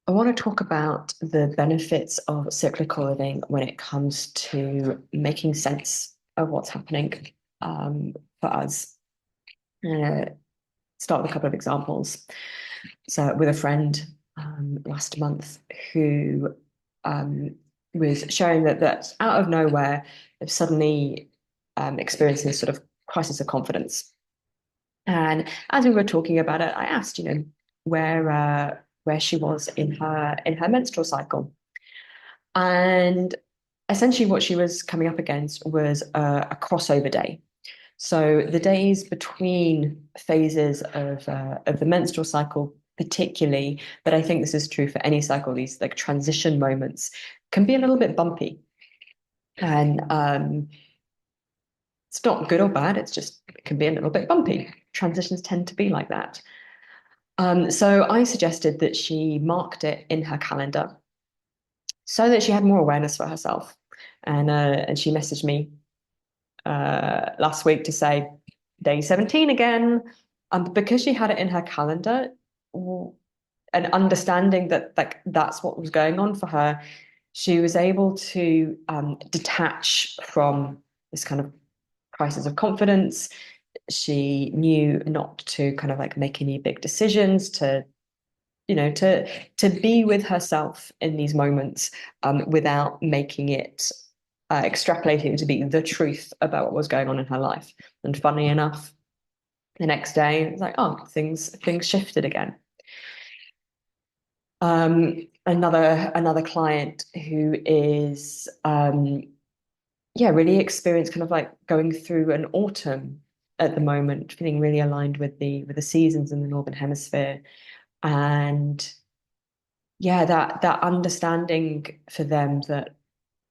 I want to talk about the benefits of cyclical living when it comes to making sense of what's happening for us. Uh, Start with a couple of examples. So, with a friend last month who um, was sharing that out of nowhere, they've suddenly experienced this sort of crisis of confidence. And as we were talking about it, I asked, where she was in her menstrual cycle. And essentially, what she was coming up against was a crossover day. So the days between phases of the menstrual cycle, particularly, but I think this is true for any cycle, these like transition moments can be a little bit bumpy. And it's not good or bad, it's just it can be a little bit bumpy. Transitions tend to be like that. So I suggested that she marked it in her calendar so that she had more awareness for herself. And she messaged me last week to say day 17 again. Because she had it in her calendar and understanding that like that's what was going on for her, she was able to detach from this kind of crisis of confidence. She knew not to kind of like make any big decisions, to to be with herself in these moments without making it extrapolating to be the truth about what was going on in her life. And funny enough, the next day it's like, oh, things shifted again. Another client who is yeah, really experienced kind of like going through an autumn at the moment, feeling really aligned with the seasons in the Northern Hemisphere. And yeah, that understanding for them that,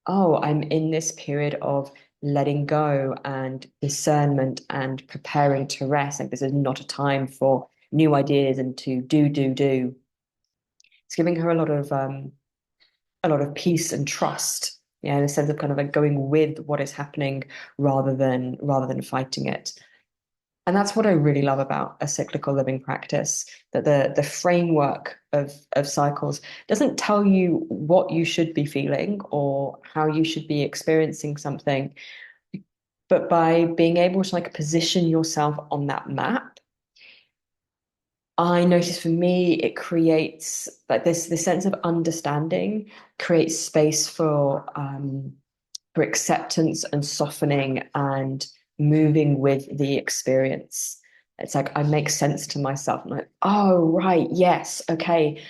oh, I'm in this period of letting go and discernment and preparing to rest. Like this is not a time for new ideas and to do. It's giving her a lot of peace and trust. Yeah, in a sense of kind of like going with what is happening rather than fighting it. And that's what I really love about a cyclical living practice, that the framework of cycles doesn't tell you what you should be feeling or how you should be experiencing something, but by being able to like position yourself on that map, I notice for me it creates like this sense of understanding, creates space for acceptance and softening and moving with the experience. It's like I make sense to myself. I'm like, oh, right, yes, okay.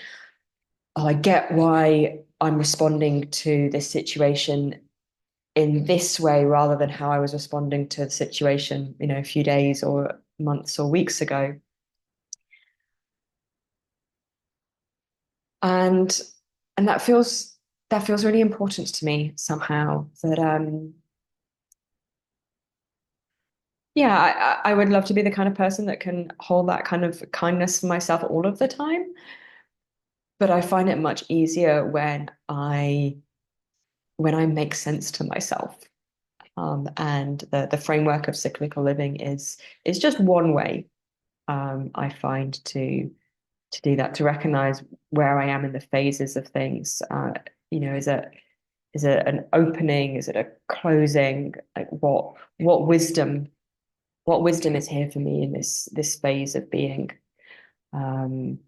Oh, I get why I'm responding to this situation in this way rather than how I was responding to the situation, a few days or months or weeks ago. And and that feels really important to me somehow. That Yeah, I would love to be the kind of person that can hold that kind of kindness for myself all of the time. But I find it much easier when I make sense to myself. And the framework of cyclical living is just one way I find to do that, to recognize where I am in the phases of things. Is it an opening? Is it a closing? Like what wisdom what wisdom is here for me in this phase of being. Um,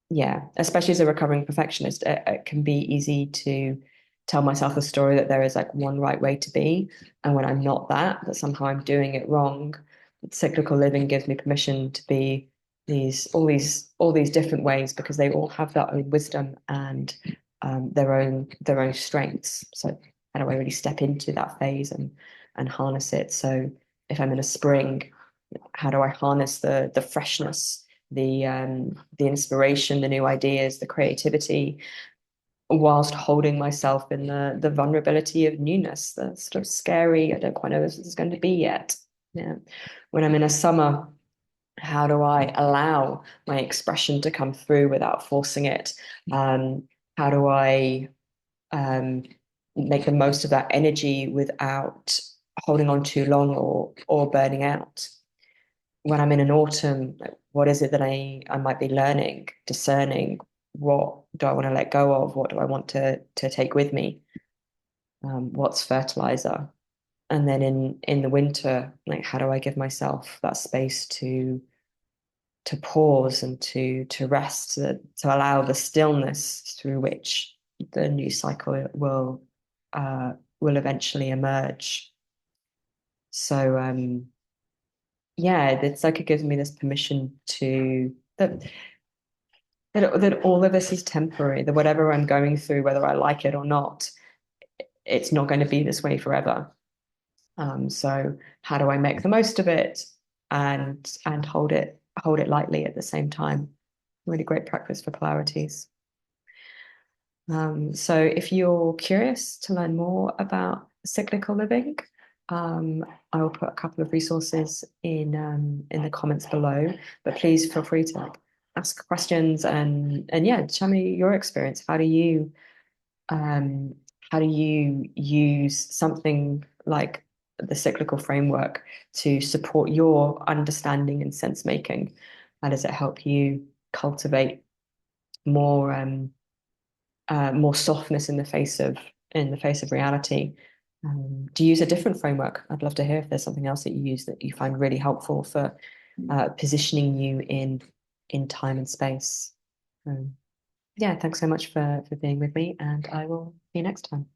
yeah, especially as a recovering perfectionist, it can be easy to tell myself a story that there is like one right way to be, and when I'm not that somehow I'm doing it wrong. Cyclical living gives me permission to be all these different ways because they all have their own wisdom and their own strengths. So how do I really step into that phase and harness it? So if I'm in a spring, how do I harness the freshness, the inspiration, the new ideas, the creativity, whilst holding myself in the vulnerability of newness, the sort of scary, I don't quite know if this is going to be yet. Yeah. When I'm in a summer, how do I allow my expression to come through without forcing it? How do I um, make the most of that energy without holding on too long or burning out? When I'm in an autumn, like, what is it that I might be learning, discerning? what do I want to let go of? What do I want to take with me? What's fertilizer? And then in the winter, like how do I give myself that space to pause and to rest, to allow the stillness through which the new cycle will eventually emerge. So yeah, it's like it gives me this permission to that all of this is temporary, that whatever I'm going through, whether I like it or not, it's not going to be this way forever. So how do I make the most of it and hold it lightly at the same time? Really great practice for polarities. So if you're curious to learn more about cyclical living, I will put a couple of resources in the comments below, but please feel free to ask questions and yeah, tell me your experience. Um, how do you use something like the cyclical framework to support your understanding and sense making? How does it help you cultivate more more softness in the face of reality? Do you use a different framework? I'd love to hear if there's something else that you use that you find really helpful for positioning you in time and space. Yeah, thanks so much for being with me, and I will see you next time.